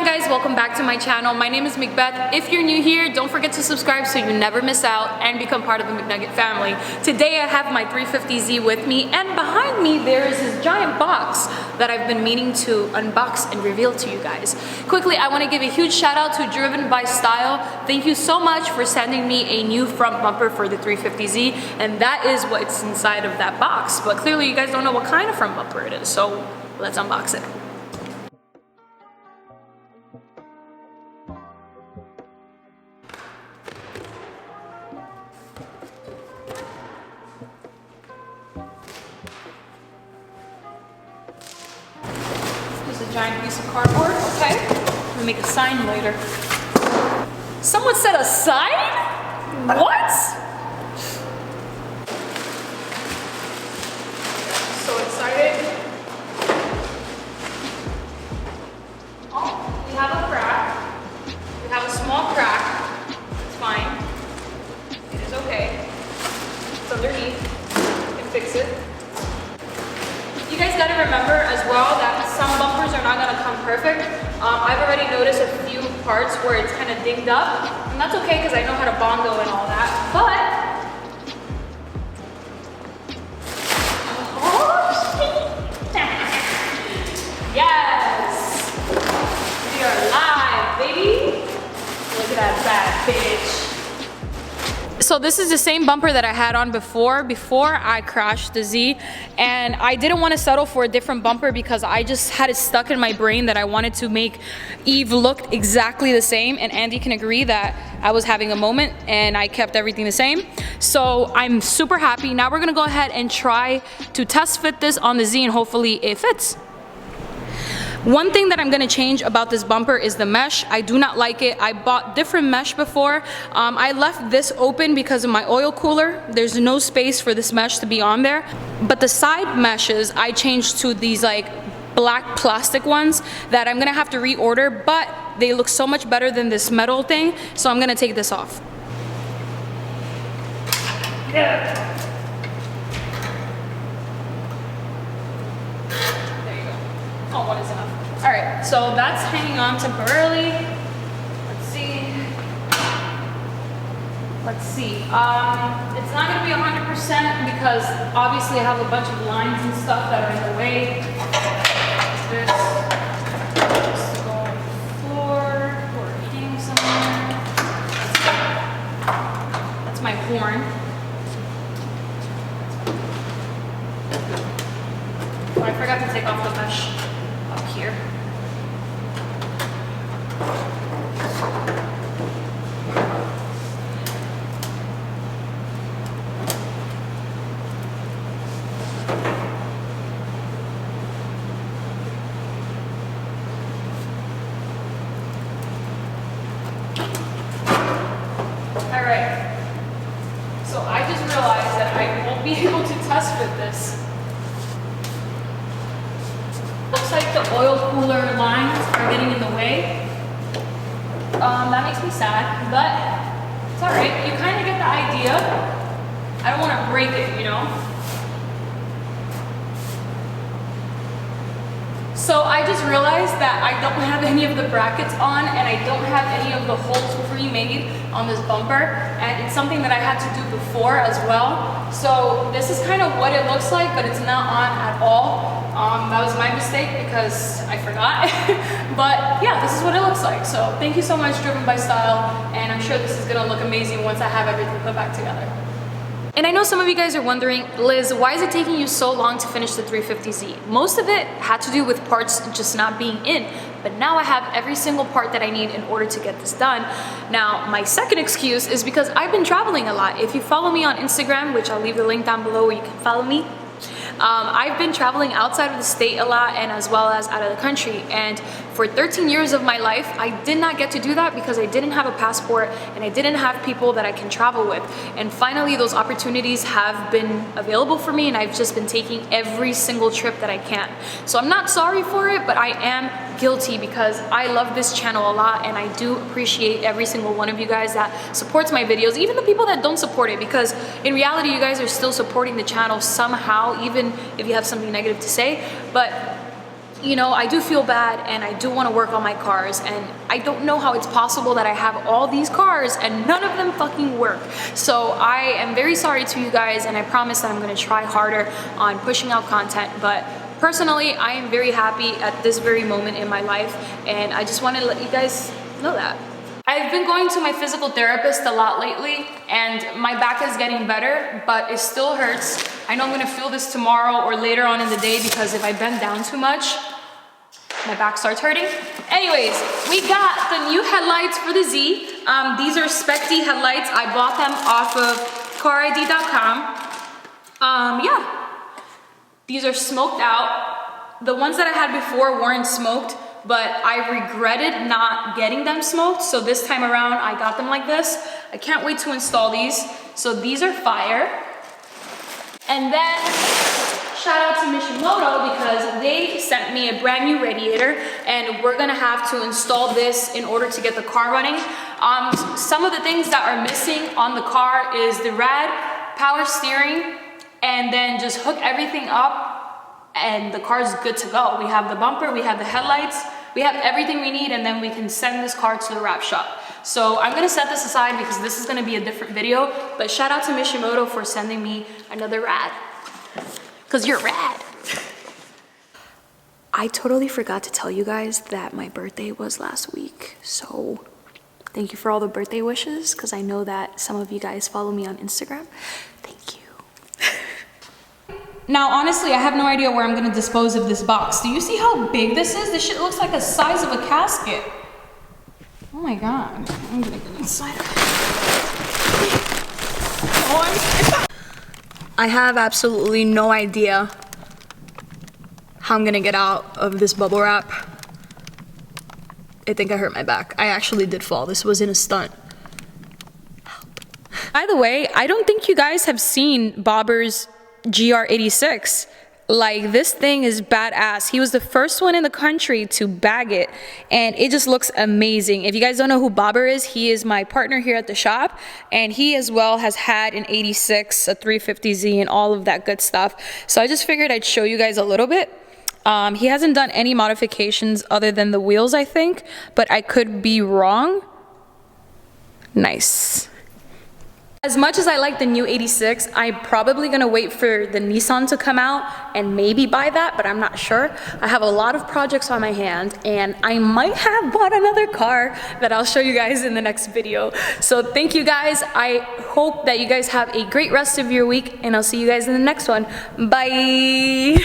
on guys, welcome back to my channel. My name is McBeth. If you're new here, don't forget to subscribe so you never miss out and become part of the McNugget family. Today I have my 350Z with me, and behind me there is this giant box that I've been meaning to unbox and reveal to you guys. Quickly, I want to give a huge shout out to Driven by Style. Thank you so much for sending me a new front bumper for the 350Z, and that is what's inside of that box. But clearly you guys don't know what kind of front bumper it is, so let's unbox it. Giant piece of cardboard, okay? I'm gonna make a sign later. Someone said a sign? What? So excited. Oh, we have a crack. We have a small crack. It's fine. It is okay. It's underneath. You can fix it. You guys gotta remember as well that some bumpers are not gonna come perfect. I've already noticed a few parts where it's kind of dinged up, and that's okay because I know how to bondo and all that. But yes, we are live, baby. Look at that bad bitch. So this is the same bumper that I had on before I crashed the Z, and I didn't want to settle for a different bumper because I just had it stuck in my brain that I wanted to make Eve look exactly the same, and Andy can agree that I was having a moment and I kept everything the same. So I'm super happy. Now we're gonna go ahead and try to test fit this on the Z, and hopefully it fits. One thing that I'm gonna change about this bumper is the mesh. I do not like it. I bought different mesh before. I left this open because of my oil cooler. There's no space for this mesh to be on there. But the side meshes, I changed to these like black plastic ones that I'm gonna have to reorder, but they look so much better than this metal thing, so I'm gonna take this off. Yeah. Oh, one is enough. All right, so that's hanging on temporarily. Let's see. It's not gonna be 100% because obviously I have a bunch of lines and stuff that are in the way. This just to go on the floor or hang somewhere. That's my horn. Oh, I forgot to take off the mesh up here. All right. So I just realized that I won't be able to test fit this. Looks like the oil cooler lines are getting in the way. That makes me sad, but it's all right. You kind of get the idea. I don't want to break it, you know? So I just realized that I don't have any of the brackets on, and I don't have any of the holes pre-made on this bumper, and it's something that I had to do before as well. So this is kind of what it looks like, but it's not on at all. That was my mistake because I forgot. But yeah, this is what it looks like. So thank you so much, Driven by Style, and I'm sure this is gonna look amazing once I have everything put back together. And I know some of you guys are wondering, Liz, why is it taking you so long to finish the 350Z? Most of it had to do with parts just not being in, but now I have every single part that I need in order to get this done. Now, my second excuse is because I've been traveling a lot. If you follow me on Instagram, which I'll leave the link down below where you can follow me, I've been traveling outside of the state a lot, and as well as out of the country, and for 13 years of my life I did not get to do that because I didn't have a passport and I didn't have people that I can travel with. And finally those opportunities have been available for me, and I've just been taking every single trip that I can. So I'm not sorry for it, but I am guilty because I love this channel a lot, and I do appreciate every single one of you guys that supports my videos, even the people that don't support it, because in reality you guys are still supporting the channel somehow, even if you have something negative to say. But you know, I do feel bad and I do want to work on my cars, and I don't know how it's possible that I have all these cars and none of them fucking work. So I am very sorry to you guys, and I promise that I'm going to try harder on pushing out content. But personally, I am very happy at this very moment in my life, and I just want to let you guys know that. I've been going to my physical therapist a lot lately, and my back is getting better, but it still hurts. I know I'm gonna feel this tomorrow or later on in the day, because if I bend down too much, my back starts hurting. Anyways, we got the new headlights for the Z. These are Specty headlights. I bought them off of carid.com. Yeah, these are smoked out. The ones that I had before weren't smoked, but I regretted not getting them smoked. So this time around, I got them like this. I can't wait to install these. So these are fire. And then shout out to Mishimoto, because they sent me a brand new radiator, and we're gonna have to install this in order to get the car running. Some of the things that are missing on the car is the rad, power steering, and then just hook everything up and the car's good to go. We have the bumper, we have the headlights, we have everything we need, and then we can send this car to the wrap shop. So I'm gonna set this aside because this is gonna be a different video, but shout out to Mishimoto for sending me another rad, because you're rad. I totally forgot to tell you guys that my birthday was last week, so thank you for all the birthday wishes, because I know that some of you guys follow me on Instagram. Thank you. Now, honestly, I have no idea where I'm gonna dispose of this box. Do you see how big this is? This shit looks like the size of a casket. Oh my God, I'm gonna get inside of it. Oh, I have absolutely no idea how I'm gonna get out of this bubble wrap. I think I hurt my back. I actually did fall. This wasn't a stunt. Help. By the way, I don't think you guys have seen Bobber's GR86. Like, this thing is badass. He was the first one in the country to bag it, and it just looks amazing. If you guys don't know who Bobber is, he is my partner here at the shop, and he as well has had an 86, a 350Z, and all of that good stuff. So I just figured I'd show you guys a little bit. He hasn't done any modifications other than the wheels, I think, but I could be wrong. Nice. As much as I like the new 86, I'm probably gonna wait for the Nissan to come out and maybe buy that, but I'm not sure. I have a lot of projects on my hand, and I might have bought another car that I'll show you guys in the next video. So thank you guys. I hope that you guys have a great rest of your week, and I'll see you guys in the next one. Bye.